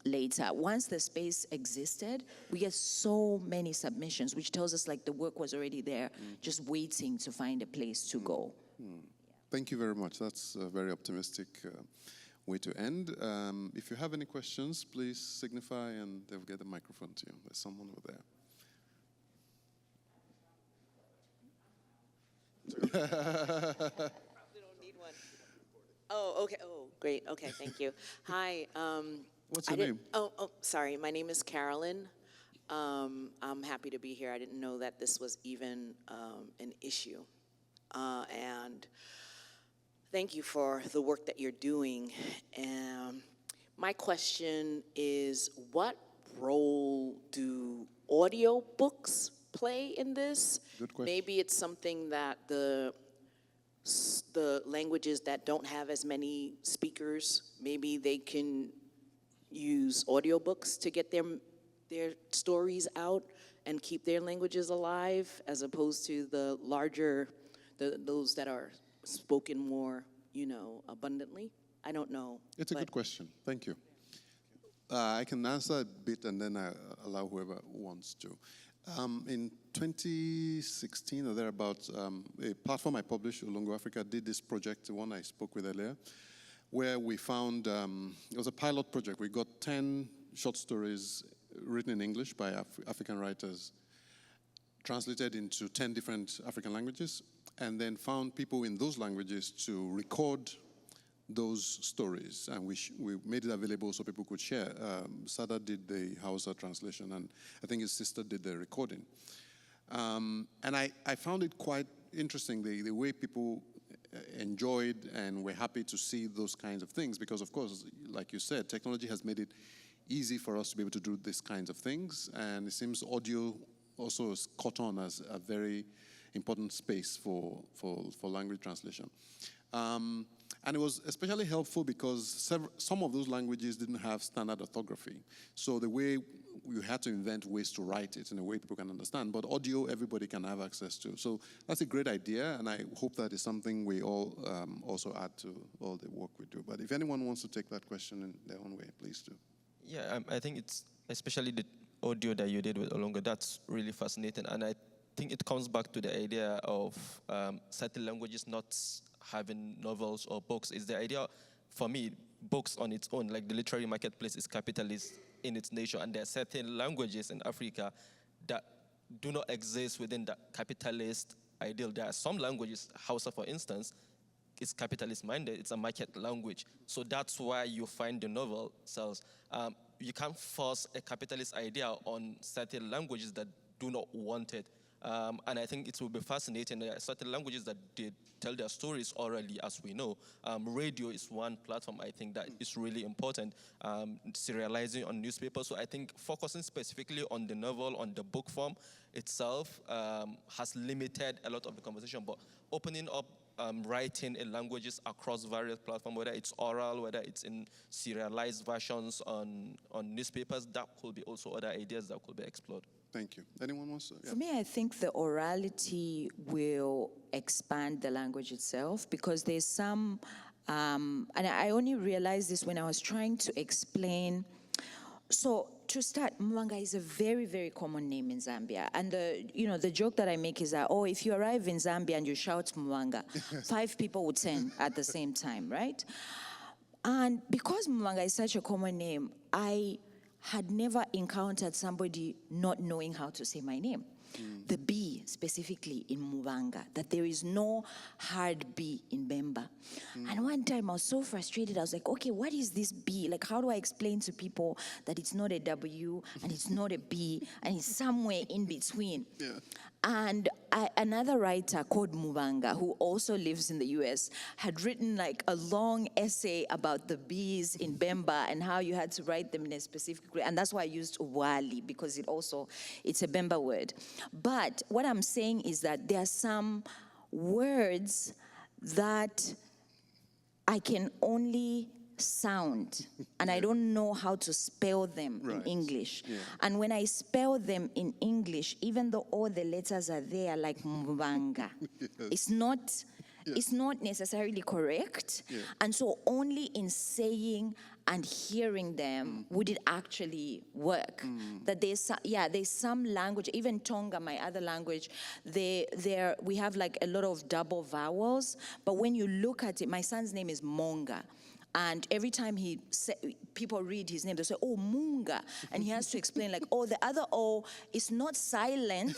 later. Once the space existed, we get so many submissions, which tells us like the work was already there, just waiting to find a place to go.
Thank you very much. That's a very optimistic way to end. If you have any questions, please signify and they'll get the microphone to you. There's someone over there.
Probably don't need one. Oh, okay. Oh, great. Okay, thank you. Hi.
What's your name?
Oh, sorry. My name is Carolyn. I'm happy to be here. I didn't know that this was even an issue. And thank you for the work that you're doing. My question is, what role do audio books play in this?
Good question.
Maybe it's something that the languages that don't have as many speakers, maybe they can use audiobooks to get their stories out and keep their languages alive, as opposed to the larger, those that are spoken more, you know, abundantly. I don't know.
It's a good question. Thank you. I can answer a bit and then I allow whoever wants to. In 2016 or thereabouts, a platform I published, Ulongo Africa, did this project, the one I spoke with earlier, where we found, it was a pilot project. We got 10 short stories written in English by African writers, translated into 10 different African languages, and then found people in those languages to record those stories, and we made it available so people could share. Sada did the Hausa translation, and I think his sister did the recording. And I found it quite interesting, the way people enjoyed and were happy to see those kinds of things, because of course, like you said, technology has made it easy for us to be able to do these kinds of things, and it seems audio also is caught on as a very important space for language translation. And it was especially helpful because some of those languages didn't have standard orthography. So the way you had to invent ways to write it in a way people can understand. But audio, everybody can have access to. So that's a great idea, and I hope that is something we all also add to all the work we do. But if anyone wants to take that question in their own way, please do.
Yeah, I think it's especially the audio that you did with Olongo, that's really fascinating. And I think it comes back to the idea of certain languages not having novels or books. Is the idea, for me, books on its own, like the literary marketplace is capitalist in its nature, and there are certain languages in Africa that do not exist within that capitalist ideal. There are some languages, Hausa for instance, is capitalist minded, it's a market language. So that's why you find the novel sells. You can't force a capitalist idea on certain languages that do not want it. And I think it will be fascinating. There are certain languages that they tell their stories orally, as we know. Radio is one platform I think that is really important, serializing on newspapers. So I think focusing specifically on the novel, on the book form itself, has limited a lot of the conversation, but opening up writing in languages across various platforms, whether it's oral, whether it's in serialized versions on newspapers, that could be also other ideas that could be explored.
Thank you. Anyone wants to? Yeah.
For me, I think the orality will expand the language itself, because there's some, and I only realized this when I was trying to explain. So to start, Mubanga is a very, very common name in Zambia. And the joke that I make is that, oh, if you arrive in Zambia and you shout Mubanga, 5 people would sing at the same time, right? And because Mubanga is such a common name, I had never encountered somebody not knowing how to say my name. The B specifically in Mubanga, that there is no hard B in Bemba. And one time I was so frustrated, I was like, okay, what is this B? Like, how do I explain to people that it's not a W and it's not a B and it's somewhere in between?
Yeah.
And another writer called Mubanga, who also lives in the US, had written like a long essay about the bees in Bemba and how you had to write them in a specific way. And that's why I used Wali, because it's a Bemba word. But what I'm saying is that there are some words that I can only sound, and I don't know how to spell them in English. Yeah. And when I spell them in English, even though all the letters are there, like Mubanga, it's not necessarily correct. Yeah. And so only in saying and hearing them would it actually work. That there's some language, even Tonga, my other language, we have like a lot of double vowels, but when you look at it, my son's name is Monga. And every time people read his name, they say, oh, Munga. And he has to explain, like, oh, the other O is not silent.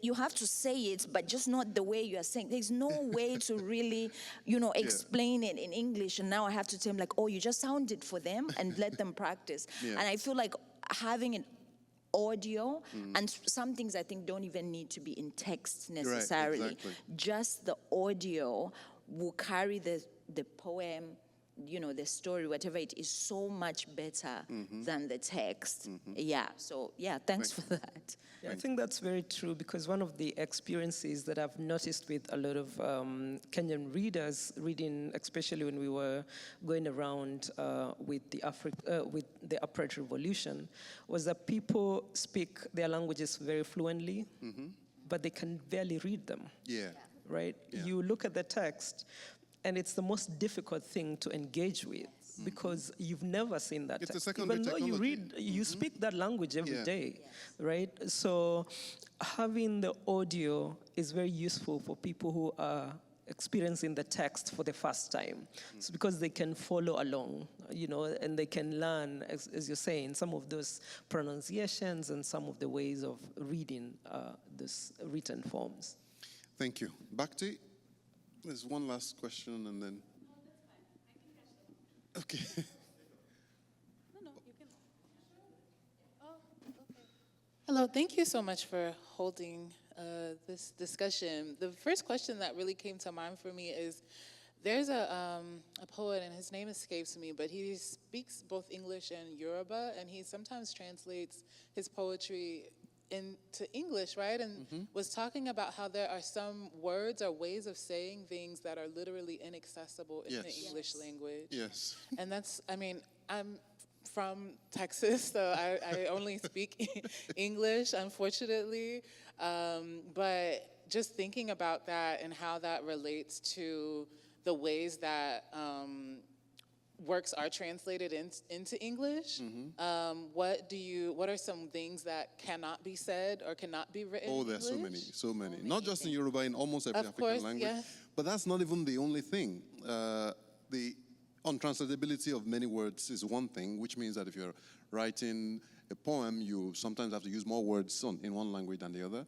You have to say it, but just not the way you are saying. There's no way to really, explain it in English. And now I have to tell him, like, oh, you just sound it for them and let them practice. Yeah. And I feel like having an audio, and some things I think don't even need to be in text necessarily. Right, exactly. Just the audio will carry the poem, the story, whatever it is, so much better than the text. Yeah, so thanks for that.
Yeah, I think that's very true, because one of the experiences that I've noticed with a lot of Kenyan readers reading, especially when we were going around with the Upright Revolution, was that people speak their languages very fluently, but they can barely read them. Yeah. Right? Yeah. You look at the text, and it's the most difficult thing to engage with, because you've never seen that text. Even though you speak that language every day, right? So having the audio is very useful for people who are experiencing the text for the first time. So because they can follow along, and they can learn, as you're saying, some of those pronunciations and some of the ways of reading these written forms.
Thank you. Bhakti? There's one last question, and then... Okay.
No, you can... Oh, okay. Hello, thank you so much for holding this discussion. The first question that really came to mind for me is, there's a poet, and his name escapes me, but he speaks both English and Yoruba, and he sometimes translates his poetry into English, right? And was talking about how there are some words or ways of saying things that are literally inaccessible in the English language. Yes. And I'm from Texas, so I only speak English, unfortunately. But just thinking about that and how that relates to the ways that works are translated into English. What are some things that cannot be said or cannot be written in English?
There's so many. Not just in Yoruba, in almost every African language. Yes. But that's not even the only thing. The untranslatability of many words is one thing, which means that if you're writing a poem, you sometimes have to use more words in one language than the other.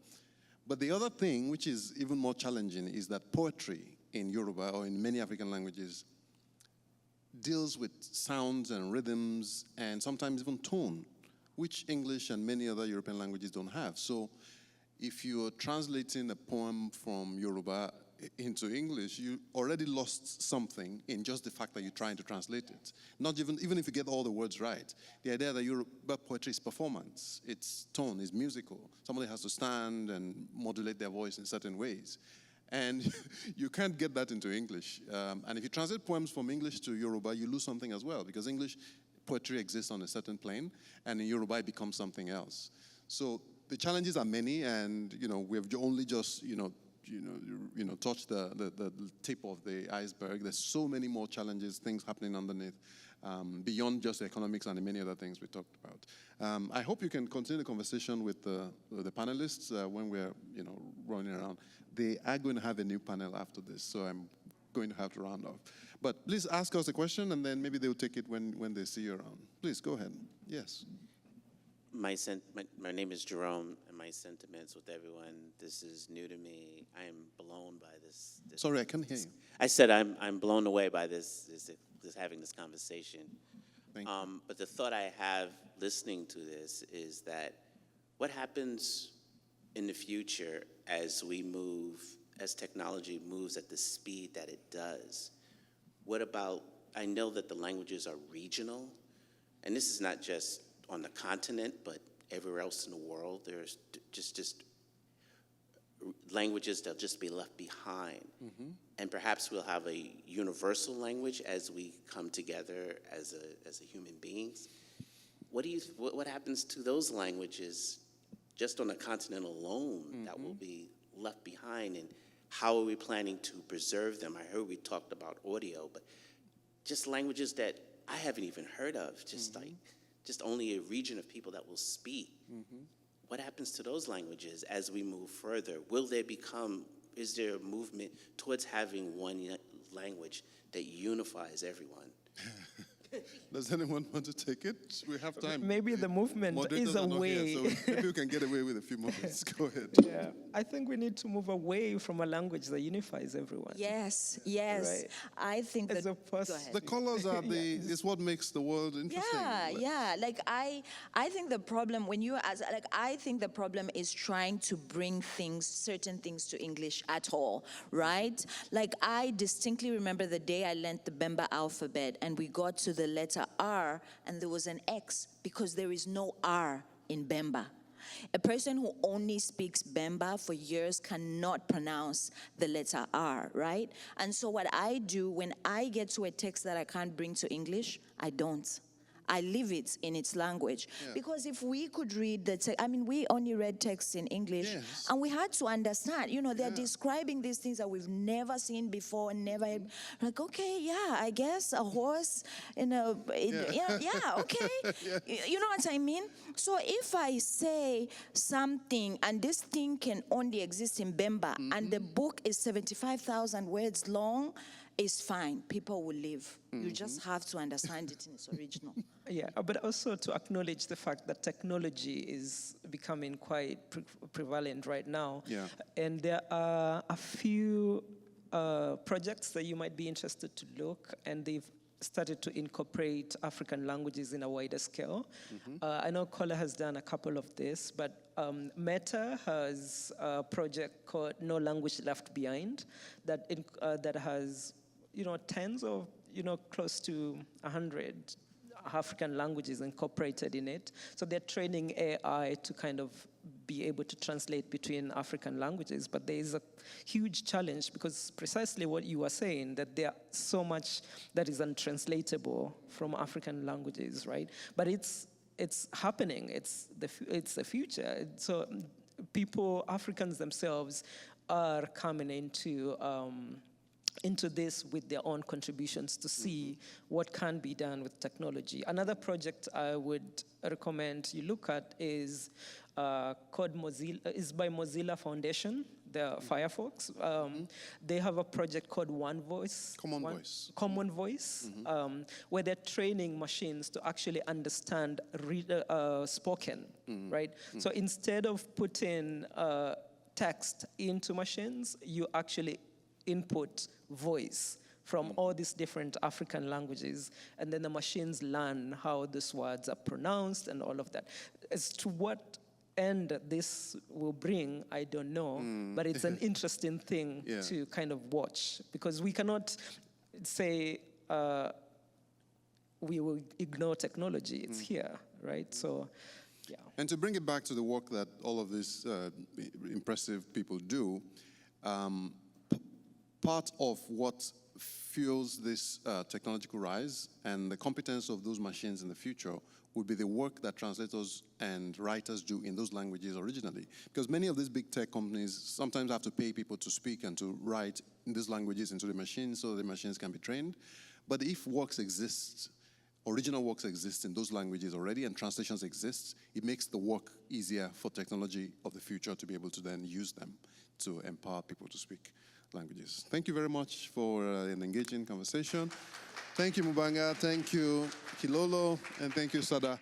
But the other thing, which is even more challenging, is that poetry in Yoruba or in many African languages deals with sounds and rhythms and sometimes even tone, which English and many other European languages don't have. So if you're translating a poem from Yoruba into English, you already lost something in just the fact that you're trying to translate it. Not even if you get all the words right. The idea that Yoruba poetry is performance, it's tone, it's musical. Somebody has to stand and modulate their voice in certain ways. And you can't get that into English. And if you translate poems from English to Yoruba, you lose something as well, because English poetry exists on a certain plane, and in Yoruba it becomes something else. So the challenges are many, and we've only just touched the tip of the iceberg. There's so many more challenges, things happening underneath, beyond just the economics and the many other things we talked about. I hope you can continue the conversation with the panelists when we're running around. They are going to have a new panel after this, so I'm going to have to round off. But please ask us a question, and then maybe they'll take it when they see you around. Please, go ahead. Yes.
My name is Jerome, and my sentiments with everyone. This is new to me. I am blown by this.
Sorry, I can't hear you.
I said I'm blown away by this having this conversation.
Thank you.
But the thought I have listening to this is that what happens in the future as technology moves at the speed that it does? What about, I know that the languages are regional, and this is not just on the continent, but everywhere else in the world. There's just languages that'll just be left behind. Mm-hmm. And perhaps we'll have a universal language as we come together as a human beings. What happens to those languages just on the continent alone mm-hmm. that will be left behind, and how are we planning to preserve them? I heard we talked about audio, but just languages that I haven't even heard of, just mm-hmm. just only a region of people that will speak. Mm-hmm. What happens to those languages as we move further? Is there a movement towards having one language that unifies everyone?
Does anyone want to take it? We have time.
Maybe the movement is a way.
Here, so maybe we can get away with a few moments. Go ahead.
Yeah, I think we need to move away from a language that unifies everyone.
Yes.
Right.
I think that.
The colors are is what makes the world interesting.
Yeah. Like I think the problem I think the problem is trying to bring certain things to English at all, right? Like I distinctly remember the day I learned the Bemba alphabet, and we got to the letter R, and there was an X because there is no R in Bemba. A person who only speaks Bemba for years cannot pronounce the letter R, right? And so what I do when I get to a text that I can't bring to English, I don't. I leave it in its language. Yeah. Because if we could read the text, we only read texts in English, yes. And we had to understand, they're describing these things that we've never seen before, like, okay, yeah, I guess a horse okay. Yeah. You know what I mean? So if I say something and this thing can only exist in Bemba, mm-hmm. and the book is 75,000 words long, is fine. People will live. Mm-hmm. You just have to understand it in its original.
Yeah, but also to acknowledge the fact that technology is becoming quite prevalent right now. Yeah. And there are a few projects that you might be interested to look, and they've started to incorporate African languages in a wider scale. Mm-hmm. I know Kola has done a couple of this, but Meta has a project called No Language Left Behind that has tens of close to 100 African languages incorporated in it. So they're training AI to kind of be able to translate between African languages. But there is a huge challenge because precisely what you were saying, that there's so much that is untranslatable from African languages, right? But it's happening. It's the future. So Africans themselves are coming into this with their own contributions to see what can be done with technology. Another project I would recommend you look at is called by Mozilla Foundation, the Firefox. They have a project called Common Voice, mm-hmm. Where they're training machines to actually understand spoken, right? Mm-hmm. So instead of putting text into machines, you actually input voice from all these different African languages, and then the machines learn how these words are pronounced and all of that. As to what end this will bring, I don't know, but it's an interesting thing to kind of watch, because we cannot say we will ignore technology. It's here, right? So, yeah.
And to bring it back to the work that all of these impressive people do, part of what fuels this technological rise, and the competence of those machines in the future would be the work that translators and writers do in those languages originally. Because many of these big tech companies sometimes have to pay people to speak and to write in these languages into the machines so the machines can be trained. But if works exist, original works exist in those languages already and translations exist, it makes the work easier for technology of the future to be able to then use them to empower people to speak languages. Thank you very much for an engaging conversation. Thank you, Mubanga. Thank you, Kilolo. And thank you, Sada.